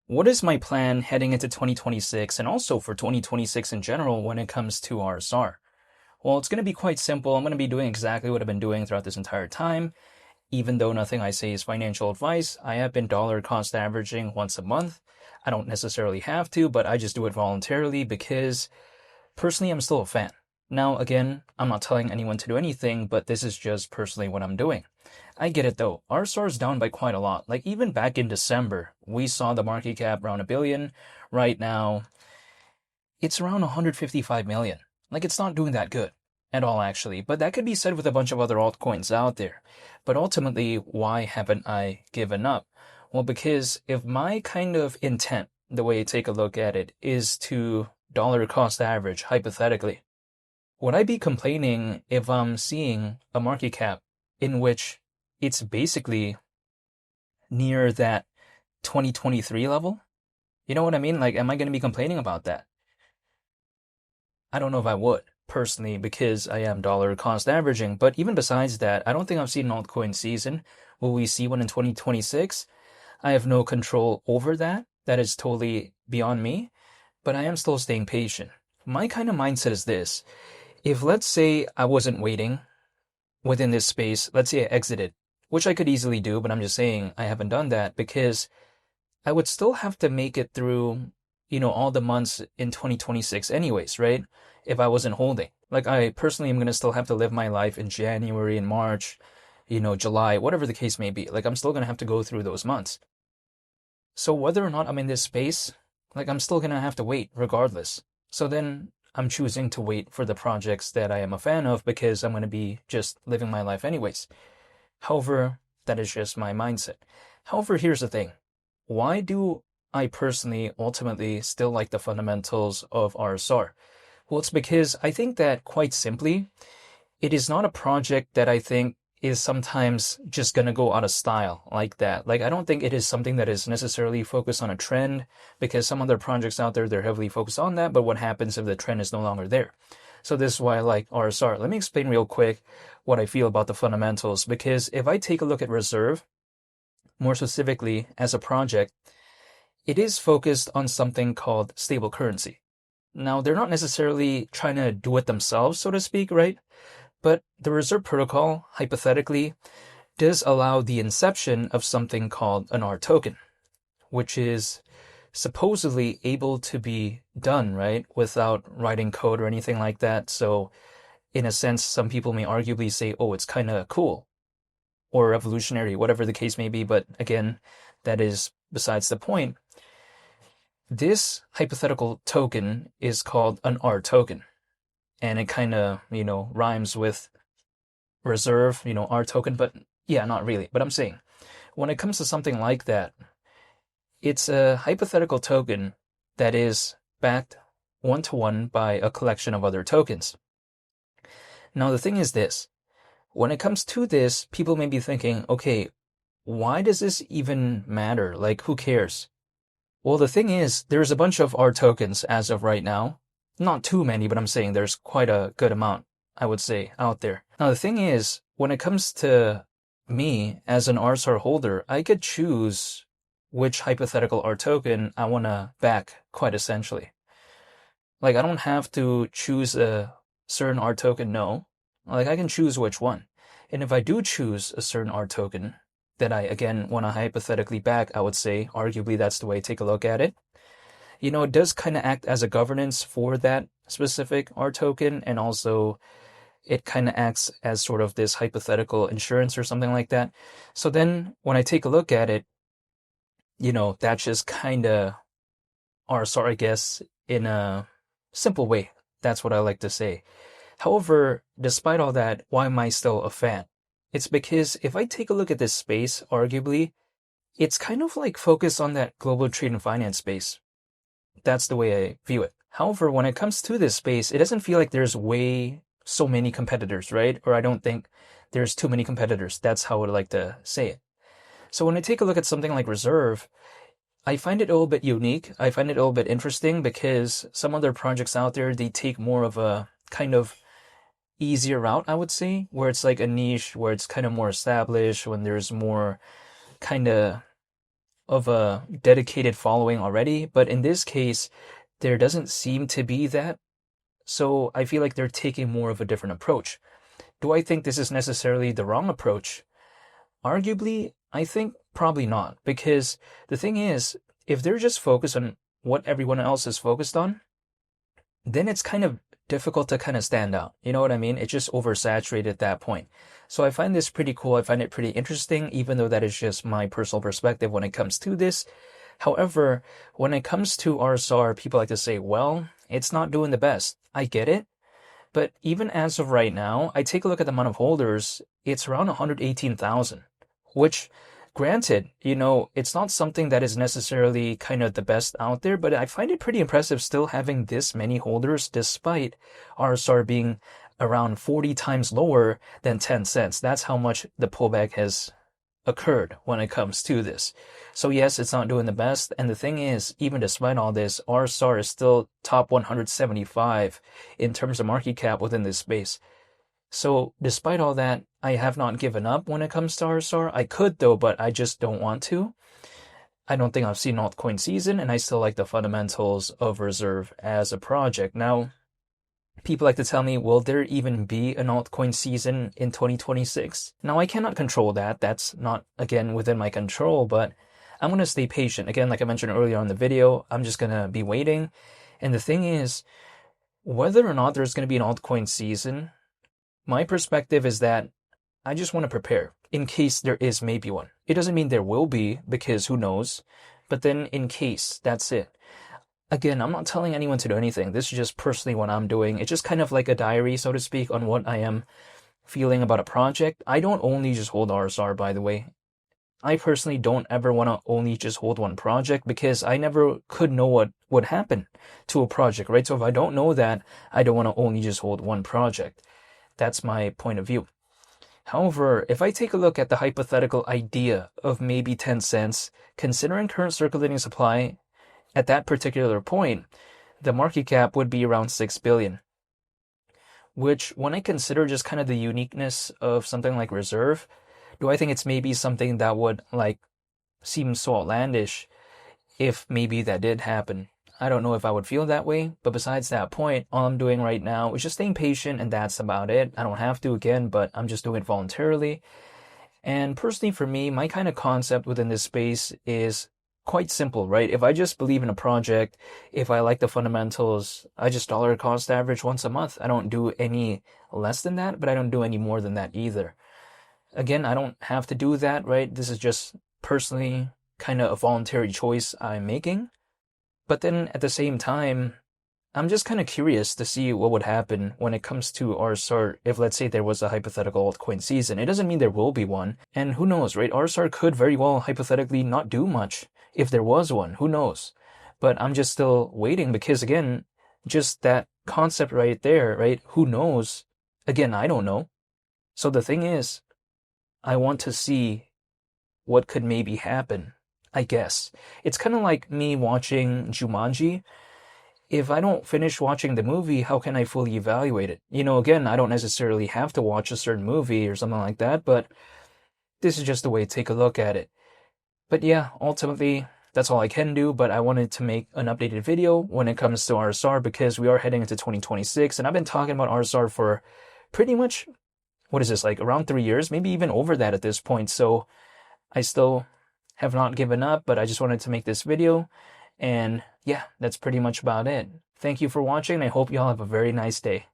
what is my plan heading into 2026 and also for 2026 in general when it comes to RSR? Well, it's going to be quite simple. I'm going to be doing exactly what I've been doing throughout this entire time. Even though nothing I say is financial advice, I have been dollar cost averaging once a month. I don't necessarily have to, but I just do it voluntarily because personally, I'm still a fan. Now, again, I'm not telling anyone to do anything, but this is just personally what I'm doing. I get it though. RSR is down by quite a lot. Like even back in December, we saw the market cap around a billion. Right now, it's around 155 million. Like it's not doing that good at all, actually. But that could be said with a bunch of other altcoins out there. But ultimately, why haven't I given up? Well, because if my kind of intent, the way I take a look at it, is to dollar cost average, hypothetically, would I be complaining if I'm seeing a market cap in which it's basically near that 2023 level? You know what I mean? Like, am I going to be complaining about that? I don't know if I would personally because I am dollar cost averaging. But even besides that, I don't think I've seen an altcoin season. Will we see one in 2026? I have no control over that. That is totally beyond me. But I am still staying patient. My kind of mindset is this. If let's say I wasn't waiting within this space, let's say I exited, which I could easily do, but I'm just saying I haven't done that because I would still have to make it through, all the months in 2026 anyways, right? If I wasn't holding. Like I personally am going to still have to live my life in January and March, July, whatever the case may be. Like I'm still going to have to go through those months. So whether or not I'm in this space, like I'm still going to have to wait regardless. So then I'm choosing to wait for the projects that I am a fan of because I'm going to be just living my life anyways. However, that is just my mindset. However, here's the thing. Why do I personally ultimately still like the fundamentals of RSR? Well, it's because I think that quite simply, it is not a project that I think is sometimes just going to go out of style like that. Like, I don't think it is something that is necessarily focused on a trend because some other projects out there, they're heavily focused on that. But what happens if the trend is no longer there? So this is why I like RSR. Let me explain real quick what I feel about the fundamentals because if I take a look at Reserve, more specifically as a project, it is focused on something called stable currency. Now, they're not necessarily trying to do it themselves, so to speak, right? But the Reserve Protocol, hypothetically, does allow the inception of something called an R token, which is supposedly able to be done, right, without writing code or anything like that. So, in a sense, some people may arguably say, oh, it's kind of cool or revolutionary, whatever the case may be. But again, that is besides the point. This hypothetical token is called an R token, and it kind of, rhymes with reserve, R token, but yeah, not really. But I'm saying when it comes to something like that, it's a hypothetical token that is backed one to one by a collection of other tokens. Now, the thing is this. When it comes to this, people may be thinking, okay, why does this even matter? Like, who cares? Well, the thing is, there's a bunch of R tokens as of right now. Not too many, but I'm saying there's quite a good amount, I would say, out there. Now, the thing is, when it comes to me as an RSR holder, I could choose which hypothetical R token I want to back, quite essentially. Like, I don't have to choose a certain R token, no. Like, I can choose which one. And if I do choose a certain R token that I, again, want to hypothetically back, I would say, arguably, that's the way I take a look at it. It does kind of act as a governance for that specific R token, and also it kind of acts as sort of this hypothetical insurance or something like that. So then when I take a look at it, that's just kind of RSR, I guess, in a simple way. That's what I like to say. However, despite all that, why am I still a fan? It's because if I take a look at this space, arguably, it's kind of like focused on that global trade and finance space. That's the way I view it. However, when it comes to this space, it doesn't feel like there's way so many competitors, right? Or I don't think there's too many competitors. That's how I would like to say it. So when I take a look at something like Reserve, I find it a little bit unique. I find it a little bit interesting because some other projects out there, they take more of a kind of easier route, I would say, where it's like a niche, where it's kind of more established, when there's more kind of of a dedicated following already, but in this case, there doesn't seem to be that. So I feel like they're taking more of a different approach. Do I think this is necessarily the wrong approach? Arguably, I think probably not, because the thing is, if they're just focused on what everyone else is focused on, then it's kind of difficult to kind of stand out. You know what I mean? It's just oversaturated at that point. So I find this pretty cool. I find it pretty interesting, even though that is just my personal perspective when it comes to this. However, when it comes to RSR, people like to say, well, it's not doing the best. I get it. But even as of right now, I take a look at the amount of holders, it's around 118,000, which granted, it's not something that is necessarily kind of the best out there, but I find it pretty impressive still having this many holders despite RSR being around 40 times lower than 10 cents. That's how much the pullback has occurred when it comes to this. So yes, it's not doing the best. And the thing is, even despite all this, RSR is still top 175 in terms of market cap within this space. So despite all that, I have not given up when it comes to RSR. I could though, but I just don't want to. I don't think I've seen altcoin season, and I still like the fundamentals of Reserve as a project. Now, people like to tell me, will there even be an altcoin season in 2026? Now, I cannot control that. That's not, again, within my control, but I'm going to stay patient. Again, like I mentioned earlier on the video, I'm just going to be waiting. And the thing is, whether or not there's going to be an altcoin season, my perspective is that I just want to prepare in case there is maybe one. It doesn't mean there will be, because who knows? But then in case, that's it. Again, I'm not telling anyone to do anything. This is just personally what I'm doing. It's just kind of like a diary, so to speak, on what I am feeling about a project. I don't only just hold RSR, by the way. I personally don't ever want to only just hold one project because I never could know what would happen to a project, right? So if I don't know that, I don't want to only just hold one project. That's my point of view. However, if I take a look at the hypothetical idea of maybe 10 cents, considering current circulating supply, at that particular point, the market cap would be around 6 billion. Which, when I consider just kind of the uniqueness of something like Reserve, do I think it's maybe something that would seem so outlandish if maybe that did happen? I don't know if I would feel that way, but besides that point, all I'm doing right now is just staying patient, and that's about it. I don't have to again, but I'm just doing it voluntarily. And personally for me, my kind of concept within this space is quite simple, right? If I just believe in a project, if I like the fundamentals, I just dollar cost average once a month. I don't do any less than that, but I don't do any more than that either. Again, I don't have to do that, right? This is just personally kind of a voluntary choice I'm making. But then at the same time, I'm just kind of curious to see what would happen when it comes to RSR if, let's say, there was a hypothetical altcoin season. It doesn't mean there will be one. And who knows, right? RSR could very well hypothetically not do much if there was one. Who knows? But I'm just still waiting because, again, just that concept right there, right? Who knows? Again, I don't know. So the thing is, I want to see what could maybe happen, I guess. It's kind of like me watching Jumanji. If I don't finish watching the movie, how can I fully evaluate it? Again, I don't necessarily have to watch a certain movie or something like that, but this is just a way to take a look at it. But yeah, ultimately, that's all I can do, but I wanted to make an updated video when it comes to RSR because we are heading into 2026, and I've been talking about RSR for pretty much, what is this, around 3 years, maybe even over that at this point, so I still have not given up, but I just wanted to make this video. And yeah, that's pretty much about it. Thank you for watching, and I hope you all have a very nice day.